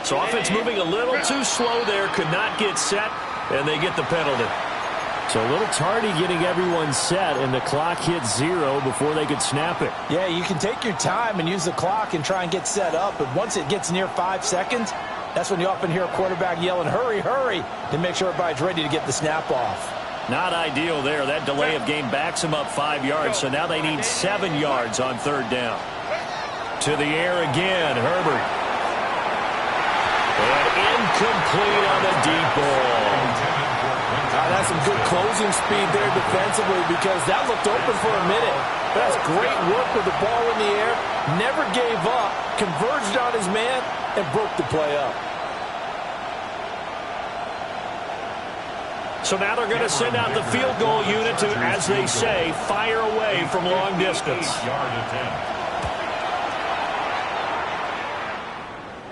So offense moving a little too slow there, could not get set, and they get the penalty. So a little tardy getting everyone set, and the clock hits 0 before they could snap it. Yeah, you can take your time and use the clock and try and get set up, but once it gets near 5 seconds, that's when you often hear a quarterback yelling, hurry, hurry, to make sure everybody's ready to get the snap off. Not ideal there. That delay of game backs them up 5 yards, so now they need 7 yards on third down. To the air again, Herbert. And incomplete on the deep ball. That's some good closing speed there defensively because that looked open for a minute. But that's great work with the ball in the air. Never gave up, converged on his man, and broke the play up. So now they're going to send out the field goal unit to, as they say, fire away from long distance.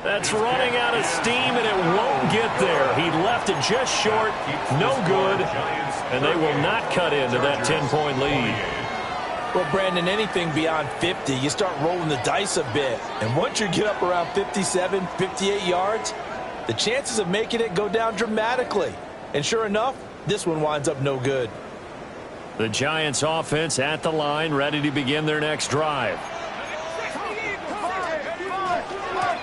That's running out of steam, and it won't get there. He left it just short, no good, and they will not cut into that 10-point lead. Well, Brandon, anything beyond 50, you start rolling the dice a bit. And once you get up around 57, 58 yards, the chances of making it go down dramatically. And sure enough, this one winds up no good. The Giants offense at the line, ready to begin their next drive.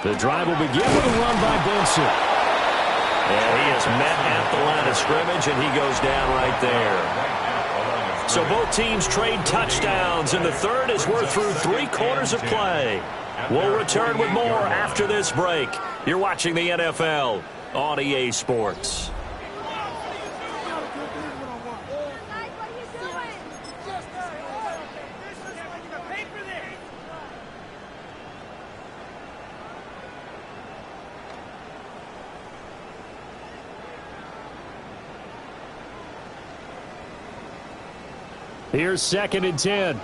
The drive will begin with a run by Benson. And he is met at the line of scrimmage, and he goes down right there. So both teams trade touchdowns, and the third as we're through 3 quarters of play. We'll return with more after this break. You're watching the NFL on EA Sports. Here's 2nd and 10.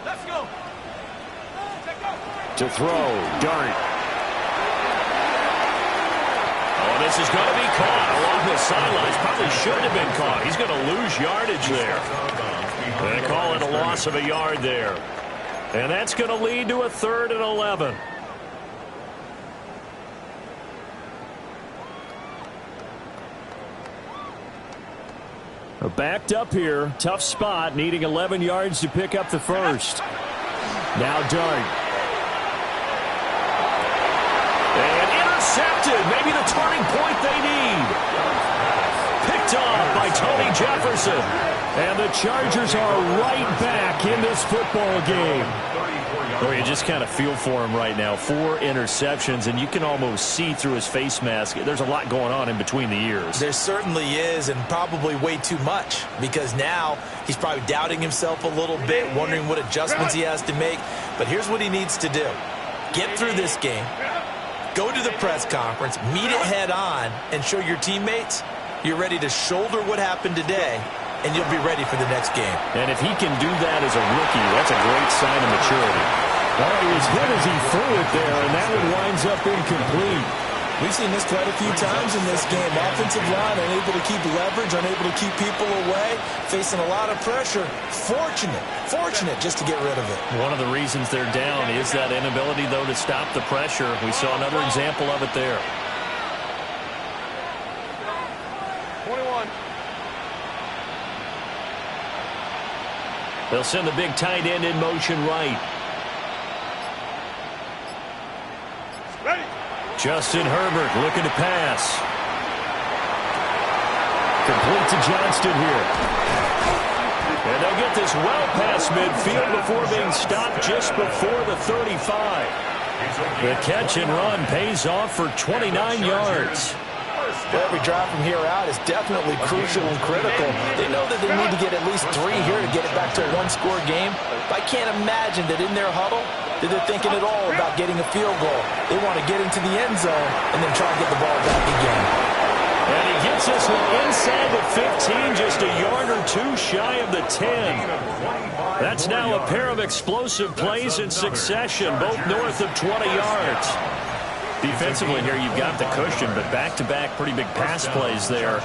Let's go. To throw, Dart. Oh, this is going to be caught along the sidelines. Probably should have been caught. He's going to lose yardage there. They call it a loss of a yard there. And that's going to lead to a 3rd and 11. Backed up here. Tough spot. Needing 11 yards to pick up the first. Now Dart. And intercepted. Maybe the turning point they need. Picked off by Tony Jefferson. And the Chargers are right back in this football game. Oh, you just kind of feel for him right now. 4 interceptions, and you can almost see through his face mask. There's a lot going on in between the ears. There certainly is, and probably way too much, because now he's probably doubting himself a little bit, wondering what adjustments he has to make. But here's what he needs to do. Get through this game, go to the press conference, meet it head on, and show your teammates you're ready to shoulder what happened today, and you'll be ready for the next game. And if he can do that as a rookie, that's a great sign of maturity. Well, he was hit as he threw it there, and that one winds up incomplete. We've seen this quite a few times in this game. Offensive line unable to keep leverage, unable to keep people away, facing a lot of pressure. Fortunate just to get rid of it. One of the reasons they're down is that inability, though, to stop the pressure. We saw another example of it there. 21. They'll send the big tight end in motion right. Ready. Justin Herbert looking to pass. Complete to Johnston here. And they'll get this well past midfield before being stopped just before the 35. The catch and run pays off for 29 yards. Every drive from here out is definitely crucial and critical. They know that they need to get at least 3 here to get it back to a one-score game. But I can't imagine that in their huddle that they're thinking at all about getting a field goal. They want to get into the end zone and then try and get the ball back again. And he gets this one inside the 15, just a yard or two shy of the 10. That's now a pair of explosive plays in succession, both north of 20 yards. Defensively here, you've got the cushion, but back-to-back pretty big pass plays there.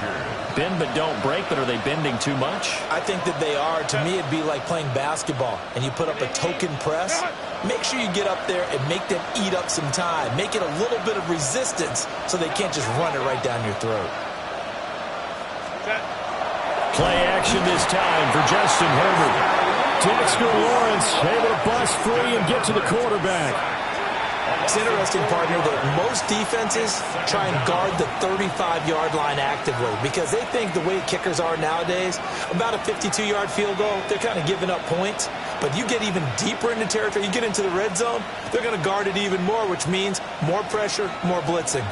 Bend but don't break, but are they bending too much? I think that they are. To me, it'd be like playing basketball, and you put up a token press. Make sure you get up there and make them eat up some time. Make it a little bit of resistance so they can't just run it right down your throat. Play action this time for Justin Herbert. Dexter Lawrence able to bust free and get to the quarterback. It's interesting, partner, that most defenses try and guard the 35-yard line actively because they think the way kickers are nowadays, about a 52-yard field goal, they're kind of giving up points. But you get even deeper into territory, you get into the red zone, they're going to guard it even more, which means more pressure, more blitzing.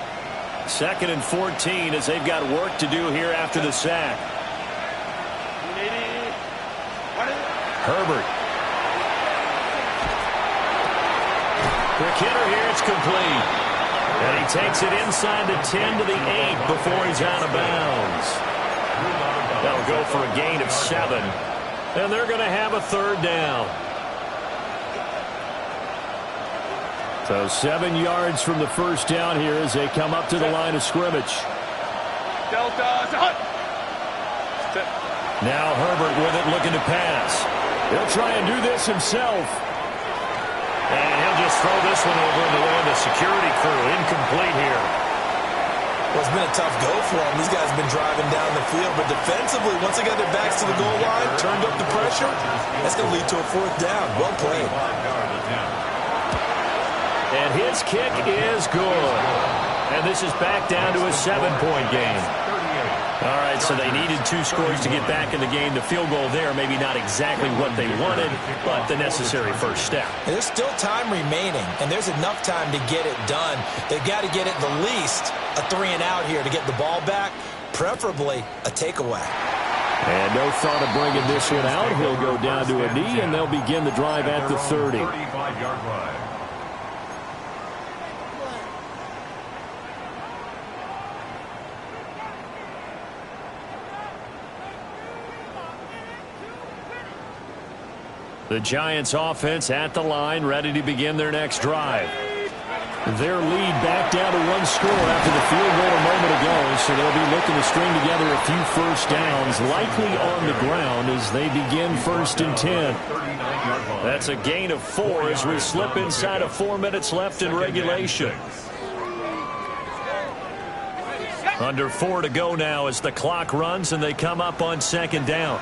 2nd and 14 as they've got work to do here after the sack. Herbert. Quick hitter here, it's complete. And he takes it inside the 10 to the 8 before he's out of bounds. That'll go for a gain of 7. And they're going to have a 3rd down. So 7 yards from the first down here as they come up to the line of scrimmage. Now Herbert with it, looking to pass. He'll try and do this himself. And he'll just throw this one over in the way of the security crew. Incomplete here. Well, it's been a tough go for them. These guys have been driving down the field. But defensively, once they got their backs to the goal line, turned up the pressure, that's going to lead to a 4th down. Well played. And his kick is good. And this is back down to a 7-point game. All right, so they needed 2 scores to get back in the game. The field goal there, maybe not exactly what they wanted, but the necessary first step. There's still time remaining, and there's enough time to get it done. They've got to get at the least a 3-and-out here to get the ball back, preferably a takeaway. And no thought of bringing this one out. He'll go down to a knee, and they'll begin the drive at the 30. 35-yard line. The Giants offense at the line, ready to begin their next drive. Their lead back down to 1 score after the field goal a moment ago, so they'll be looking to string together a few first downs, likely on the ground as they begin 1st and 10. That's a gain of 4 as we slip inside of 4 minutes left in regulation. Under 4 to go now as the clock runs and they come up on 2nd down.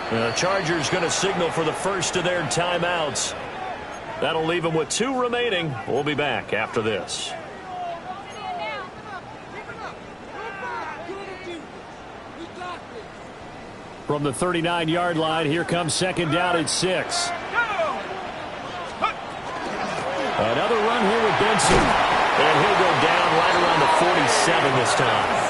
The Chargers going to signal for the first of their timeouts. That'll leave them with 2 remaining. We'll be back after this. From the 39-yard line, here comes 2nd down at 6. Another run here with Benson. And he'll go down right around the 47 this time.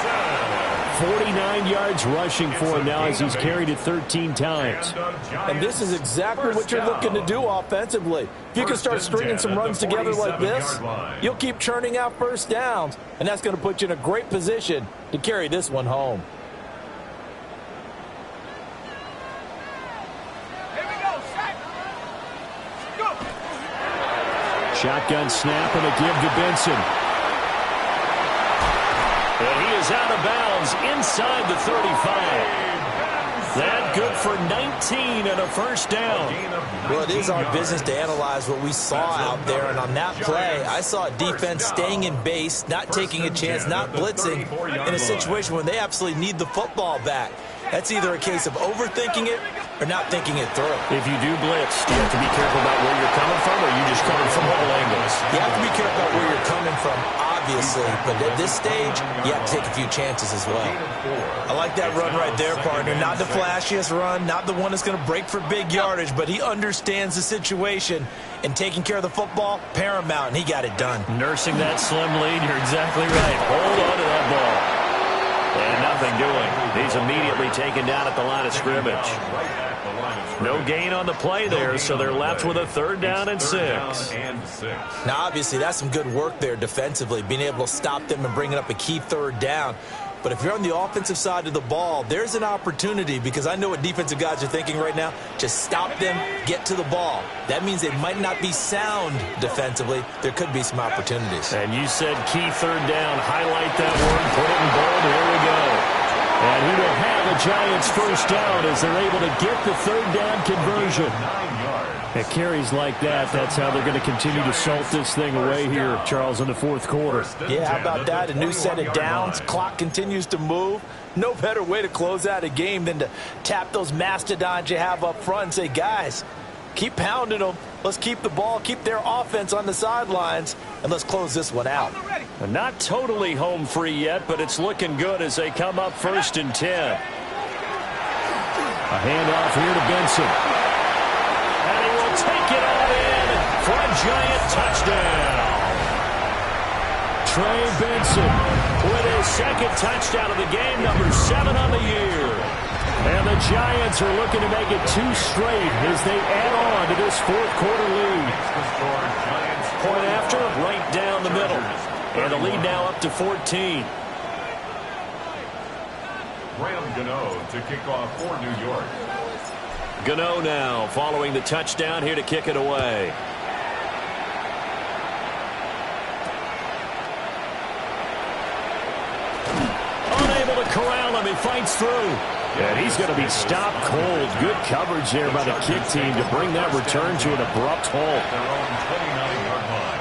49 yards rushing for him now as he's carried it 13 times. And this is exactly what you're looking to do offensively. If you can start stringing some runs together like this, you'll keep churning out first downs, and that's going to put you in a great position to carry this one home. Shotgun snap and a give to Benson. And he is out of bounds inside the 35. That good for 19 and a first down. Well, it is our business to analyze what we saw out there. And on that play, I saw a defense staying in base, not taking a chance, not blitzing in a situation where they absolutely need the football back. That's either a case of overthinking it or not thinking it through. If you do blitz, do you have to be careful about where you're coming from, or are you just coming from all angles? You have to be careful about where you're coming from, obviously, but at this stage, you have to take a few chances as well. I like that run right there, partner. Not the flashiest run, not the one that's going to break for big yardage, but he understands the situation, and taking care of the football, paramount, and he got it done. Nursing that slim lead, you're exactly right. Hold on to that ball. And nothing doing. He's immediately taken down at the line of scrimmage. No gain on the play there, so they're left with a 3rd down and 6. Now, obviously, that's some good work there defensively, being able to stop them and bringing up a key 3rd down. But if you're on the offensive side of the ball, there's an opportunity, because I know what defensive guys are thinking right now. Just stop them, get to the ball. That means they might not be sound defensively. There could be some opportunities. And you said key 3rd down. Highlight that word, put it in bold. Here we go. And he will have a Giants 1st down as they're able to get the 3rd down conversion. At carries like that, that's how they're going to continue to salt this thing away here, Charles, in the 4th quarter. Yeah, how about that? A new set of downs. Clock continues to move. No better way to close out a game than to tap those mastodons you have up front and say, guys, keep pounding them. Let's keep the ball, keep their offense on the sidelines, and let's close this one out. Not totally home free yet, but it's looking good as they come up 1st and 10. A handoff here to Benson. And he will take it all in for a Giant touchdown. Trey Benson with his 2nd touchdown of the game, number 7 on the year. And the Giants are looking to make it 2 straight as they add on to this 4th quarter lead. Point after, right down the middle. And the lead now up to 14. Graham Gano to kick off for New York. Gano now following the touchdown here to kick it away. Unable to corral him. He fights through. And he's going to be stopped cold. Good coverage there by the kick team to bring that return to an abrupt halt. Their own 29-yard line.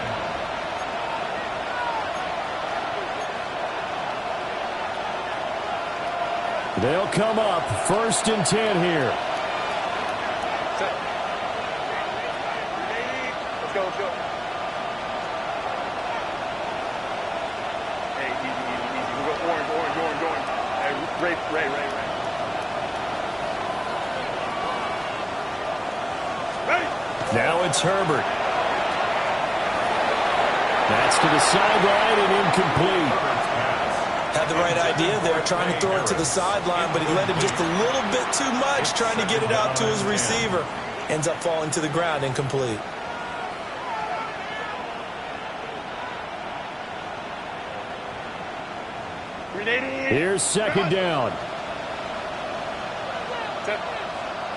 They'll come up 1st and 10 here. Let's go, let's go. Hey, easy, easy, easy. We'll go orange, orange, orange, orange. Hey, Ray. Ready? Now it's Herbert. That's to the sideline and incomplete. Had the right idea there, trying to throw it to the sideline, but he let him just a little bit too much, trying to get it out to his receiver. Ends up falling to the ground, incomplete. Here's 2nd down.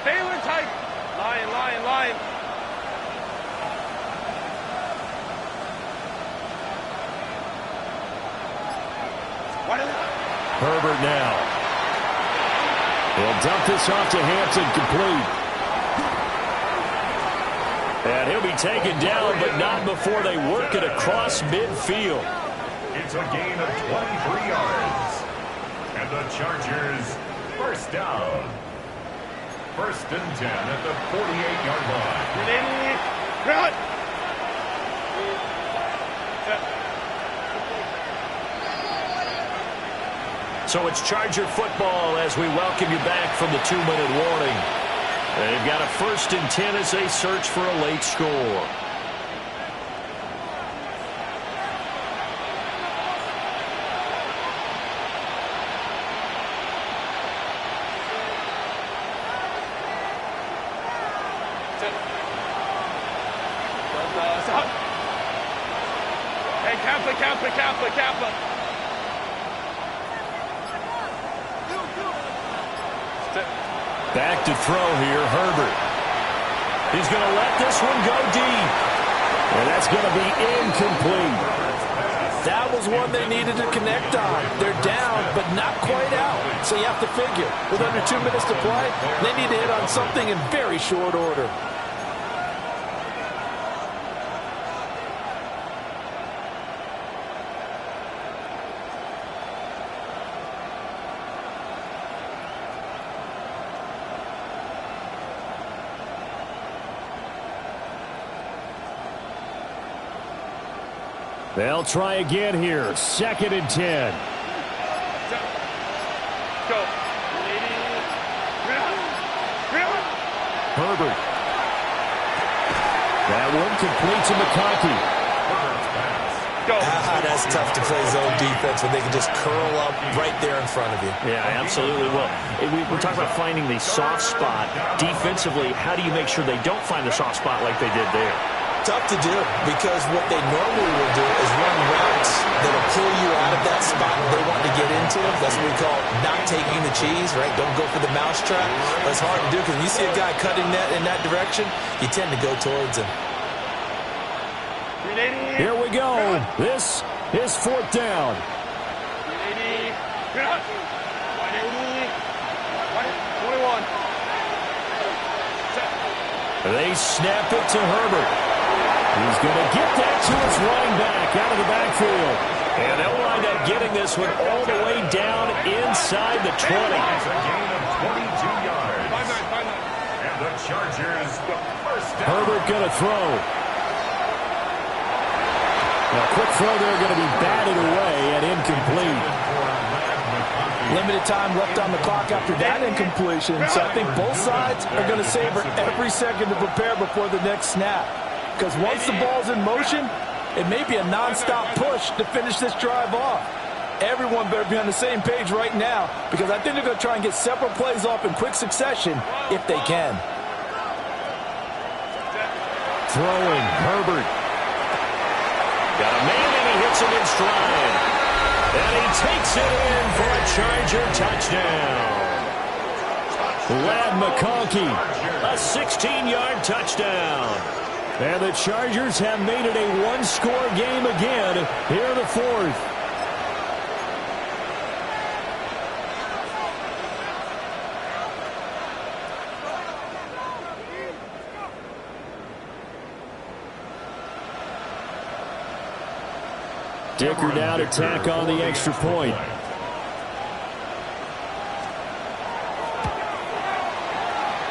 Baylor tight. Lion. Herbert now. He'll dump this off to Hampton, complete. And he'll be taken down, but not before they work it across midfield. It's a gain of 23 yards. And the Chargers 1st down. 1st and 10 at the 48-yard line. Run. So it's Charger football as we welcome you back from the 2-minute warning. They've got a 1st and 10 as they search for a late score. Hey, Kappa. Back to throw here, Herbert. He's going to let this one go deep. And that's going to be incomplete. That was one they needed to connect on. They're down, but not quite out. So you have to figure, with under 2 minutes to play, they need to hit on something in very short order. They'll try again here. 2nd and 10. Go. Herbert. That one complete to McConkey. Go. That's tough to play zone defense when they can just curl up right there in front of you. Yeah, absolutely will. We're talking about finding the soft spot. Defensively, how do you make sure they don't find the soft spot like they did there? Tough to do because what they normally will do is run routes that'll pull you out of that spot they want to get into. That's what we call not taking the cheese, right? Don't go for the mousetrap. But it's hard to do because when you see a guy cutting that in that direction, you tend to go towards him. Here we go. This is 4th down. 180. 21. They snap it to Herbert. He's going to get that to his running back out of the backfield. And they'll wind up getting this one all the way down inside the 20. It's a gain of 22 yards. And the Chargers, the first down. Herbert going to throw. Now, quick throw there going to be batted away and incomplete. Limited time left on the clock after that incompletion, so I think both sides are going to savor every second to prepare before the next snap. Because once the ball's in motion, it may be a nonstop push to finish this drive off. Everyone better be on the same page right now because I think they're going to try and get several plays off in quick succession if they can. Throwing, Herbert. Got a man and he hits him in stride. And he takes it in for a Charger touchdown. Lad McConkey, a 16-yard touchdown. And the Chargers have made it a one-score game again here in the 4th. Dicker now to tack on the extra point.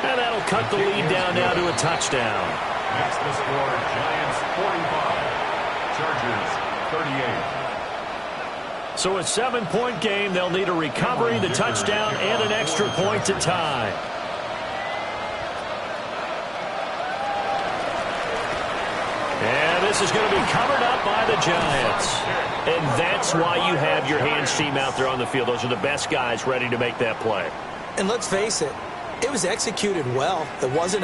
And that'll cut the lead down now to a touchdown. Next to score, Giants 45, Chargers 38. So a 7-point game, they'll need a recovery, the touchdown, and an extra point to tie. And this is going to be covered up by the Giants. And that's why you have your hands team out there on the field. Those are the best guys ready to make that play. And let's face it, it was executed well. It wasn't a